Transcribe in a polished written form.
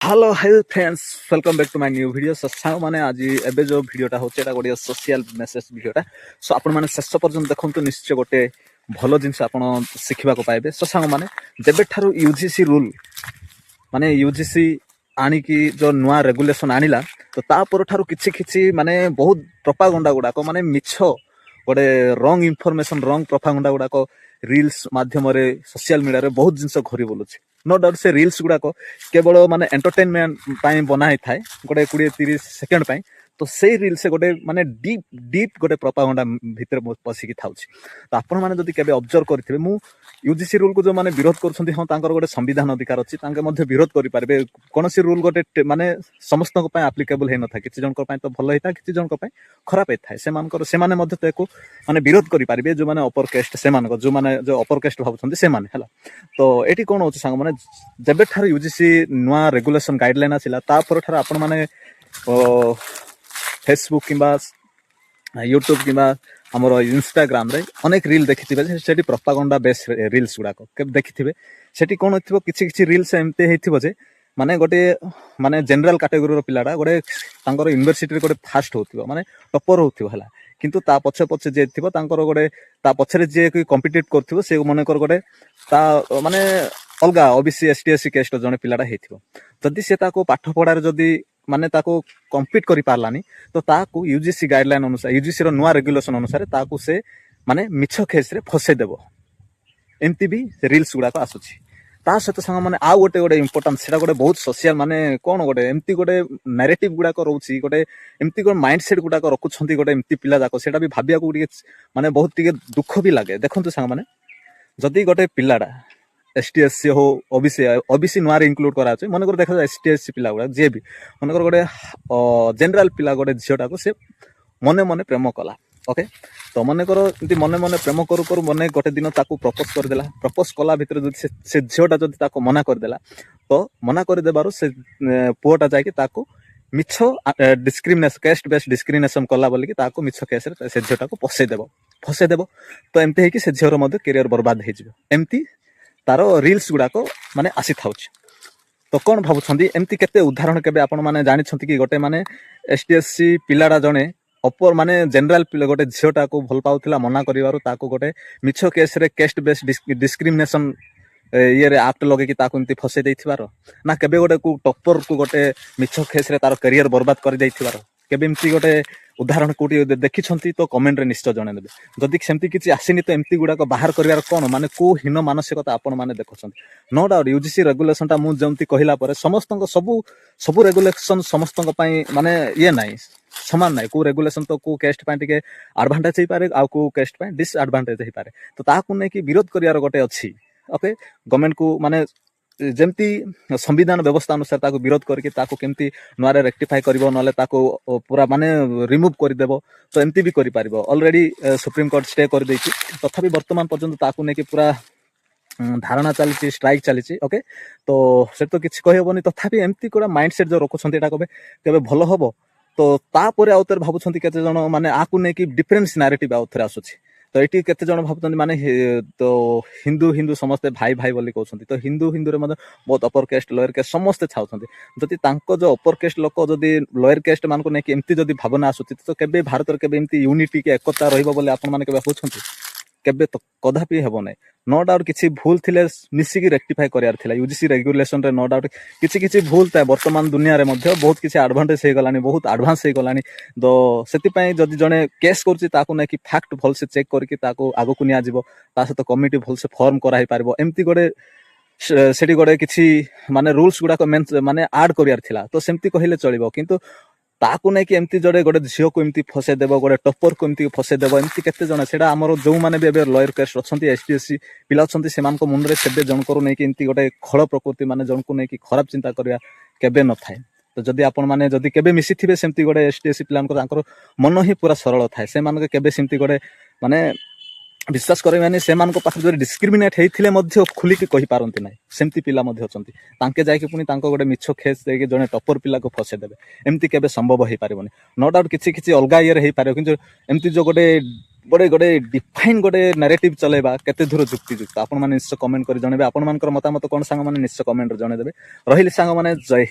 Hello hi friends, welcome back to my new video. So song माने आज एबे जो वीडियोटा होचे एटा गोटे सोशल मेसेज वीडियोटा। सो आपण माने शेष पर्यंत देखंतु, निश्चय गोटे भलो जिंस आपण शिखिबा को पाइबे। सो सांग माने जेबे ठारू यूजीसी रूल माने यूजीसी आनी की जो नुआ रेगुलेशन आनिला, तो ता पर ठारू किछि किछि माने बहुत प्रोपागेंडा गुडा को माने मिछो गोटे रॉन्ग इनफॉरमेशन रॉन्ग प्रोपागेंडा गुडा को रील्स माध्यम रे सोशल मीडिया रे बहुत जिंस घरी बोलुछि। नो डाउट से रील्स गुडा को केवल माने एंटरटेनमेंट पाई बना थाए गोटे 20-30 सेकेंड पाई। तो से रील से गोटे माने डीप डीप गोटे प्रोपागेंडा भितर पसिकी थाउछि। तो आपण माने जदि केबे ऑब्जर्व करथिबे, मु यूजीसी रूल को जो माने विरोध करछन्ती, हां तांकर गोटे संविधान अधिकार अछि, तांके मध्ये विरोध करि पारबे। कोनोसी रूल गोटे माने समस्त को पाई एप्लीकेबल हे न था, किछि जन को पाई तो भलो हेता, किछि जन को पाई खराब हेता। से मानकर से माने मध्ये तेको माने विरोध करि पारबे, जो माने अपर कास्ट से माने जो माने जो अपर कास्ट भाबछन्ती से माने हला। तो एटी कोन होछि सांग माने जेबे ठार यूजीसी नुआ रेगुलेशन गाइडलाइन आसिला, ता पर ठार आपण माने फेसबुक किंबा यूट्यूब किंबा हमर इंस्टाग्राम रे अनेक रील देखिथिबे, सेठी प्रोपागेंडा बेस रील्स गुडा को के देखिथिबे। सेठी कोन होथिबो, किछि किछि रील्स एमते हेथिबो जे माने गोटे माने जनरल कैटेगरी रो पिलाडा गोटे तांकर यूनिवर्सिटी रे गोटे फास्ट होथिबो, माने टॉपर होथिबो हला। किंतु ता पछे पछे जे थिबो तांकर गोटे ता पछरे जे कॉम्पिटिट करथिबो, से मने कर गोटे ता माने अलगा ओबीसी एसटी एससी कास्ट जने पिलाडा हेथिबो। जदि से ताको पाठ पढारे जदि माने ताको कम्पीट करि पारलानी, तो ताको यूजीसी गाइडलाइन अनुसार यूजीसी रो नुआ रेगुलेशन अनुसार ताको से माने मिछ केस रे फसे देबो। एमती भी रील्स गुडा को आसुछि। ता सहित संग माने आ गोटे गोटे इंपोर्टेंट सेटा गोटे बहुत सोशल माने कोन गोटे एमती गोटे नैरेटिव गुडा को रहउछि, गोटे एमती को माइंडसेट गुडा को रखुछन्ती गोटे एमती पिला जाको, सेटा भी भाबिया को माने बहुत टिके दुख भी लागे। देखंतु संग माने जदि गोटे पिलाडा एसटी एससी हो ओबीसी ओबीसी नुआ रे इंक्लूड करा छै, मन कर देखा एसटी एससी पिला गुडा जे भी मन कर गोटे जनरल पिला गोटे झियोटा को से मने मने प्रेम कला। ओके, तो मन कर एंती मने मने प्रेम करू करू मने गोटे दिन ताकू प्रपोज कर देला। प्रपोज कला भितर जदि से झियोटा जदि ताको मना कर देला, तो मना कर देबारो से पुओटा जाय कि ताकू मिछो डिस्क्रिमिनेशन कास्ट बेस्ड डिस्क्रिमिनेशन कला बोली कि ताकू मिछो केस रे से झियोटा को फसे देबो। तो एमते हे कि से झियोर मध्ये करियर बर्बाद हे जिवो। एमती तारो रील्स गुडा को माने आसी थाउछि। तो कोन भाबुछन्ती, एमती केते उदाहरण केबे आपण माने जानि छन्ती कि गोटे माने एसटीएससी पिलाडा जणे अपर माने जनरल पिला गोटे झियोटा को भल पाउथिला, मना करिवारो ताको गोटे मिछो केस रे कास्ट बेस्ड डिस्क्रिमिनेशन ये रे एक्ट लगे कि ताको एमती फसे देथिबारो, ना केबे गोटे को टॉपर को गोटे मिछो केस रे तार करियर बर्बाद कर देथिबारो केबे एमती गोटे उदाहरण कोटी देखि छन्ती, तो कमेंट रे निश्चय जणे देबे। जदि सेमती किछि आसीनी, तो एमती गुडा को बाहर करिवार कोन माने को हीन मानसिकता आपण माने देखछन्ती। नो डाउट यूजीसी रेगुलेशन ता मु जेमती कहिला परे समस्तन को सब रेगुलेशन समस्तन पई माने ये नाही समान नाही। को रेगुलेशन तो को कास्ट पई टिके एडवांटेज हे पारे, आ को कास्ट पई डिसएडवांटेज हे पारे। तो ताकू नै कि विरोध करियार गोटे अछि। ओके, गवर्नमेंट को माने जेमती संविधान व्यवस्था अनुसार ताको विरोध करके ताको केमती नुआरे रेक्टिफाई करिवो, नले ताको पूरा माने रिमूव कर देबो। तो एमती भी करि पारिबो। ऑलरेडी सुप्रीम कोर्ट स्टे कर दैछि, तथापि वर्तमान पर्यंत ताको नै कि पूरा धारणा चली स्ट्राइक चली। ओके, तो से तो किछि कहि होबनी, तथापि एमती कोरा माइंडसेट जो रखुछन्ती एटा केबे भलो होबो। तो ता परे आउतर भाबुछन्ती केते जण माने आकु नै कि डिफरेंस नैरेटिव आउथरे आसुछि। तो एटी केते जण भाबुछन्ती माने तो हिंदू समस्ते भाई भाई बोली कहउछन्ती। तो हिंदू रे मतलब बहुत अपर कास्ट लोअर कास्ट समस्ते छाउछन्ती। जदि तांको जो अपर कास्ट लोक जदि लोअर कास्ट मान को नै कि एमती जदि भावना आसुछि, तो केबे भारत रे केबे एमती यूनिटी के एकता रहिबो बोले आपण माने केबे होछन्ती, केबे तो कदापि हेबो नै। नो डाउट किछि भूल थिले मिसिकी रेक्टिफाई करियार थिला यूजीसी रेगुलेशन रे। नो डाउट किछि भूल था वर्तमान दुनिया रे मध्ये बहुत किछि एडवांटेज हे गलानी, बहुत एडवांस हे गलानी। तो सेति पई जदि जने केस करछि, ताको नै कि फैक्ट भल से चेक करके ताको आगो को निया जिवो, ता सहित कमिटी भल से फॉर्म कराई पारबो। एमती गोटे सेठी गोटे किछि माने रूल्स गुडा को माने ऐड करियार थिला, तो सेमती कहिले चलिबो। किंतु ताकू नै कि एमती जड़े गोटे झियो को एमती फसे देबो, गोटे टॉपर को एमती फसे देबो, एमती केते जण सेडा हमर जो माने भी एबे लॉयर केस रछन्ती एसटीएससी पिला छन्ती, सेमान को मुंडरे सेबे जण करू नै कि एमती गोटे खळ प्रकृति माने जण को नै कि खराब चिंता करिया केबे न थाए। तो जदि आपण माने जदि केबे मिसी थिबे सेमती गोटे एसटीएससी पिलान को तांकर मन ही पूरा सरल थाए, से मान के केबे सेमती गोटे माने विश्वास करे माने से मान को पाख जो डिस्क्रिमिनेट हेथिले मध्ये खुली के कहि पारंती नै। सेमती पिला मध्ये अछन्ती, तांके जाय कि पुनी तांको गोटे मिछो खेस दे के जने टॉपर पिला को फसे देबे, एमती केबे संभव हे पारिबोनी। नो डाउट किछि अलगा इयर हे पारे, किंतु एमती जो गोटे गोटे डिफाइन गोटे नैरेटिव चलेबा केते दूर जुक्तियुक्त, आपण माने निश्चय कमेंट करि जणेबे। आपण मानकर मतामत कोन सांग माने निश्चय कमेंट रे जणे देबे। रहिली सांग माने जय।